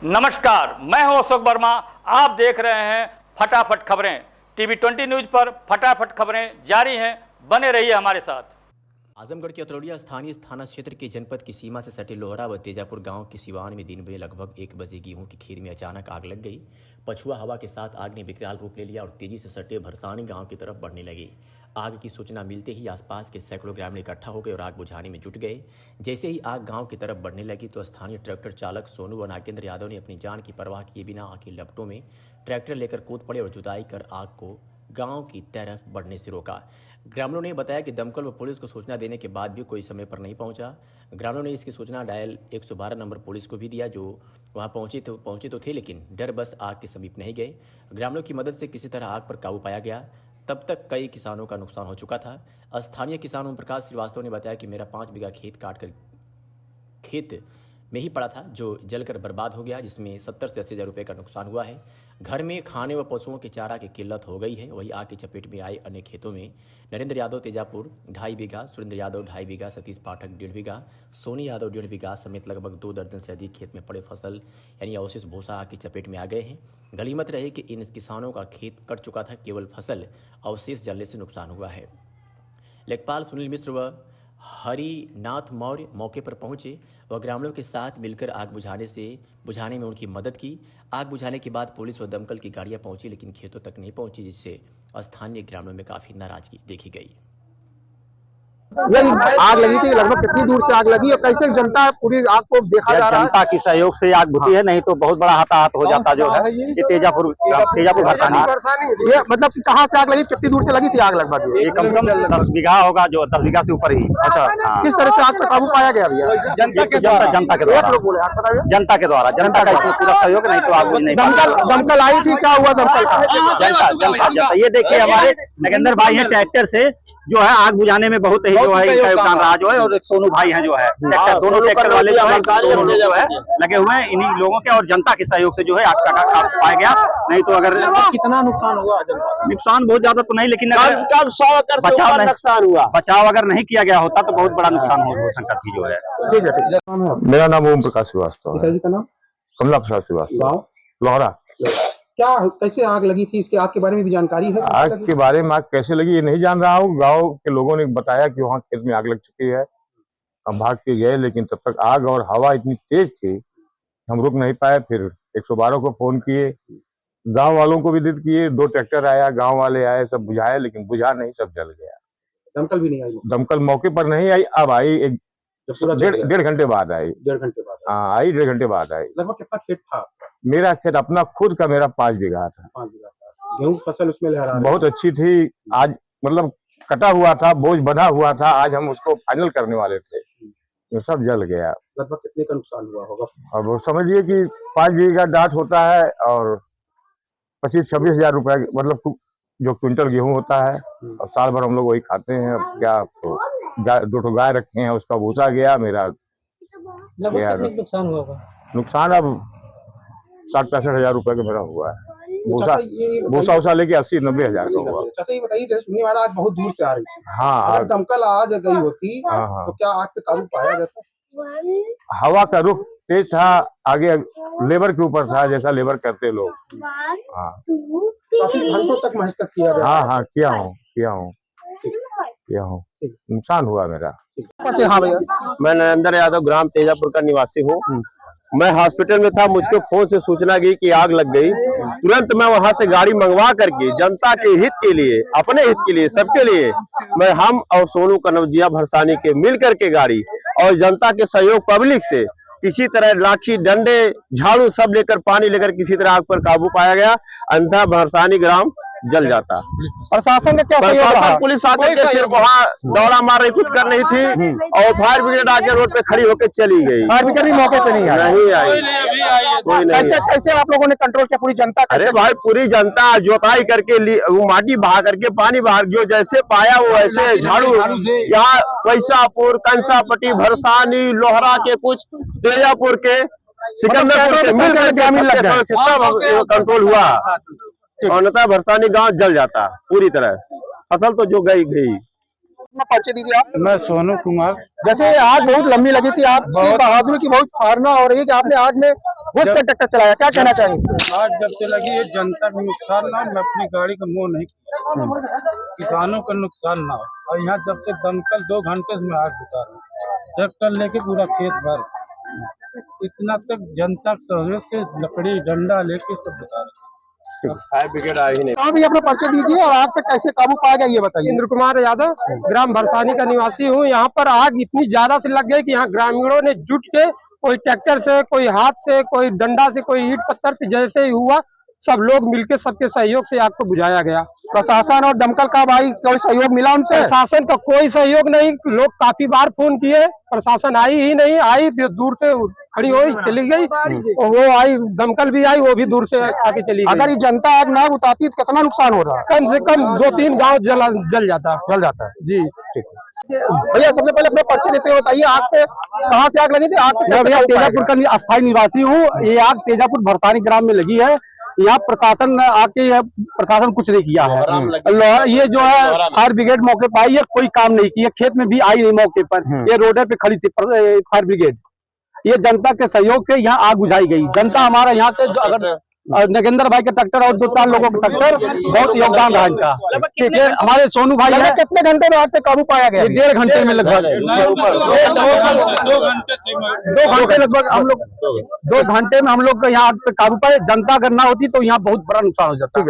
नमस्कार, मैं हूं अशोक वर्मा। आप देख रहे हैं फटाफट खबरें। टीवी 20 न्यूज पर फटाफट खबरें जारी हैं, बने रहिए हमारे साथ। आजमगढ़ के अतरौलिया स्थानीय थाना क्षेत्र के जनपद की सीमा से सटे लोहरा व तेजापुर गांव के सिवान में दिन में लगभग 1 बजे गेहूं की खेत में अचानक आग लग गई। पछुआ हवा के साथ आग ने विकराल रूप ले लिया और तेजी से सटे भरसानी गांव की तरफ बढ़ने लगी। आग की सूचना मिलते ही आसपास के सैकड़ों ग्रामीण इकट्ठा हो गए और आग बुझाने में जुट गए। जैसे ही आग गांव की तरफ बढ़ने लगी तो स्थानीय ट्रैक्टर चालक सोनू व नागेंद्र यादव ने अपनी जान की परवाह किए बिना आग की लपटों में ट्रैक्टर लेकर कूद पड़े और जुताई कर आग को गांव की तरफ बढ़ने से रोका। ग्रामीणों ने बताया कि दमकल व पुलिस को सूचना देने के बाद भी कोई समय पर नहीं पहुंचा। ग्रामीणों ने इसकी सूचना डायल 112 नंबर पुलिस को भी दिया, जो वहां पहुंचे तो थे, लेकिन डर बस आग के समीप नहीं गए। ग्रामीणों की मदद से किसी तरह आग पर काबू पाया गया। तब तक कई किसानों का नुकसान हो चुका था। स्थानीय किसान ओम प्रकाश श्रीवास्तव ने बताया कि मेरा 5 बीघा खेत में ही पड़ा था, जो जलकर बर्बाद हो गया, जिसमें 70 से 80 हज़ार रुपये का नुकसान हुआ है। घर में खाने व पशुओं के चारा की किल्लत हो गई है। वही आग की चपेट में आए अन्य खेतों में नरेंद्र यादव तेजापुर 2.5 बीघा, सुरेंद्र यादव 2.5 बीघा, सतीश पाठक 1.5 बीघा, सोनी यादव 1.5 बीघा समेत लगभग 2 दर्जन से अधिक खेत में पड़े फसल यानी अवशेष भूसा आग की चपेट में आ गए हैं। गनीमत रहे कि इन किसानों का खेत कट चुका था, केवल फसल अवशेष जलने से नुकसान हुआ है। लेखपाल सुनील मिश्र व हरिनाथ मौर्य मौके पर पहुंचे व ग्रामीणों के साथ मिलकर आग बुझाने में उनकी मदद की। आग बुझाने के बाद पुलिस व दमकल की गाड़ियां पहुंची, लेकिन खेतों तक नहीं पहुंची, जिससे स्थानीय ग्रामीणों में काफी नाराजगी देखी गई। ये आग लगी थी, लगभग कितनी दूर से आग लगी और कैसे जनता पूरी आग को देखा जा रहा है? जनता की सहयोग से आग बुझी है, नहीं तो बहुत बड़ा हाथाहाथ हो जाता जो है। ये तेजापुर भरसानी। ये मतलब कि कहाँ से आग लगी, कितनी दूर से लगी थी आग? लगभग ये कम से कम 10 बीघा होगा, जो 10 बीघा से ऊपर ही। अच्छा, किस तरह से आग पर काबू पाया गया भैया? जनता के द्वारा जनता का इसमें पूरा सहयोग, नहीं तो आग नहीं। दमकल आई थी, क्या हुआ दमकल का? जनता ये देखिए, हमारे नगेंद्र भाई है ट्रैक्टर से जो है आग बुझाने में बहुत ही जो है इनका योगदान रहा जो है, और एक सोनू भाई है जो है दोनों ट्रैक्टर वाले जो है लगे हुए हैं इन्हीं लोगों के और जनता के सहयोग से जो है आग का पाया गया। नहीं तो अगर कितना नुकसान हुआ? नुकसान बहुत ज्यादा तो नहीं, लेकिन कम 100 एकड़ से ऊपर नुकसान हुआ। बचाव अगर नहीं किया गया होता तो बहुत बड़ा नुकसान हो सकता थी जो है। ठीक है। मेरा नाम ओम प्रकाश श्रीवास्तव है। पिताजी का नाम? कमला प्रसाद श्रीवास्तव, लोहरा। क्या कैसे आग लगी थी, इसके आग के बारे में भी जानकारी है? आग के बारे में आग कैसे लगी ये नहीं जान रहा हूँ। गांव के लोगों ने बताया कि वहाँ खेत में आग लग चुकी है। हम भाग के गए, लेकिन तब तक आग और हवा इतनी तेज थी हम रुक नहीं पाए। फिर 112 को फोन किए, गांव वालों को भी विदित किए। 2 ट्रैक्टर आया, गांव वाले आए, सब बुझाए, लेकिन बुझा नहीं, सब जल गया। दमकल भी नहीं आई? दमकल मौके पर नहीं आई, अब आई डेढ़ घंटे बाद आई। 1.5 घंटे बाद? हाँ, आई 1.5 घंटे बाद आई। लगभग कितना खेत था? मेरा खेत अपना खुद का, मेरा 5 बीघा था। 5 बीघा था। गेहूं की फसल उसमें लहरा रही? बहुत अच्छी थी। आज मतलब कटा हुआ था, बोझ बंधा हुआ था, आज हम उसको फाइनल करने वाले थे, तो सब जल गया। लगभग कितने का नुकसान हुआ होगा? अब वो समझिए कि 5 बीघा डाट होता है और 25-26 हज़ार रुपए, मतलब जो क्विंटल गेहूं होता है, और साल भर हम लोग वही खाते हैं। अब क्या, तो 2 गाय रखे हैं, उसका भूसा गया। मेरा नुकसान हुआ? नुकसान अब 60-65 हज़ार रुपए का मेरा हुआ है। भूसा उसा लेके 80-90 हज़ार का हुआ। अच्छा, ये बताइए, जैसे सुनने वाला आज बहुत दूर से आ रही है। हाँ, अगर दमकल आज गई होती तो क्या आग पे काबू पाया जाता? हवा का रुख तेज था, आगे लेबर के ऊपर था, जैसा लेबर करते लोग। हाँ, काफी घंटों तक मेहनत किया। हाँ, किया हूँ। नुकसान हुआ मेरा। हाँ भैया, मैं नरेंद्र यादव ग्राम तेजापुर का निवासी हूँ। मैं हॉस्पिटल में था, मुझको फोन से सूचना गई कि आग लग गई। तुरंत मैं वहां से गाड़ी मंगवा करके जनता के हित के लिए, अपने हित के लिए, सबके लिए हम और सोनू कनौजिया भरसानी के मिल करके गाड़ी और जनता के सहयोग पब्लिक से किसी तरह लाठी, डंडे, झाड़ू सब लेकर, पानी लेकर किसी तरह आग पर काबू पाया गया। अन्यथा भरसानी ग्राम जल जाता। प्रशासन का क्या सहयोग रहा? पुलिस आकर के सिर्फ वहाँ दौड़ा मार रही, कुछ कर रही थी, और फायर ब्रिगेड आके रोड पे खड़ी होकर चली गई। फायर ब्रिगेड भी मौके पे नहीं आई? कोई नहीं। कैसे आप लोगों ने कंट्रोल किया पूरी जनता? अरे भाई, पूरी जनता जोताई करके वो माटी बहा करके, पानी बहा, जो जैसे पाया वो ऐसे झाड़ू। यहाँ वैसापुर, कंसापट्टी, भरसानी, लोहरा के, कुछ तेजापुर के, सिकंदरपुर के मिल करके कंट्रोल हुआ। अन्यथा भरसानी गांव जल जाता पूरी तरह। फसल तो जो गई। परिचय दीजिए आप। मैं सोनू कुमार। जैसे आग बहुत लंबी लगी थी, आप बहादुरी की बहुत सराहना हो रही है कि आपने आग में घुस के ट्रैक्टर चलाया, क्या कहना चाहेंगे? आज जब से लगी ये जनता का नुकसान ना, मैं अपनी गाड़ी का मोह नहीं किया, किसानों का नुकसान ना हो। और यहाँ जब से दमकल 2 घंटे से मैं आग बुझा रहा हूँ, ट्रैक्टर लेके पूरा खेत भर, इतना तक जनता के सहयोग से लकड़ी डंडा लेके सब बुझा रहे। फायर ब्रिगेड आई ही नहीं। हाँ भी अपना परिचय दीजिए और आग पे कैसे काबू पाया गया ये बताइए। इंद्र कुमार यादव, ग्राम भरसानी का निवासी हूँ। यहाँ पर आग इतनी ज्यादा से लग गई कि यहाँ ग्रामीणों ने जुट के, कोई ट्रैक्टर से, कोई हाथ से, कोई डंडा से, कोई ईंट पत्थर से, जैसे ही हुआ सब लोग मिलकर सबके सहयोग से आग को बुझाया गया। प्रशासन और दमकल का भाई कोई सहयोग मिला उनसे? प्रशासन का कोई सहयोग नहीं। लोग काफी बार फोन किए, प्रशासन आई ही नहीं। आई फिर दूर से खड़ी हुई चली गई, और वो आई, दमकल भी आई, वो भी दूर से आके चली गई। अगर ये जनता आग ना बुझाती तो कितना नुकसान हो रहा है? कम से कम 2-3 गांव जल जाता है जी। भैया सबसे पहले अपना परिचय देते हो, बताइए आग पे कहाँ से आग लगी थी? आग मैं भैया तेजापुर का अस्थायी निवासी हूँ। ये आग तेजापुर भरसानी ग्राम में लगी है। यहाँ प्रशासन आके, प्रशासन कुछ नहीं किया है। ये जो है फायर ब्रिगेड मौके पर आई है, कोई काम नहीं किया, खेत में भी आई नहीं मौके पर। ये रोड पे खड़ी थी फायर ब्रिगेड। ये जनता के सहयोग से यहाँ आग बुझाई गई। जनता हमारा यहाँ से अगर नगेंद्र भाई के ट्रैक्टर और 2-4 लोगों के ट्रैक्टर, बहुत योगदान रहा इनका। ठीक है, हमारे सोनू भाई है। कितने घंटे में आग पे काबू पाया गया? 1.5 घंटे में लगभग 2 घंटे लगभग हम लोग 2 घंटे में हम लोग यहाँ आग पे काबू पाए। जनता अगर ना होती तो यहाँ बहुत बड़ा नुकसान हो जाता।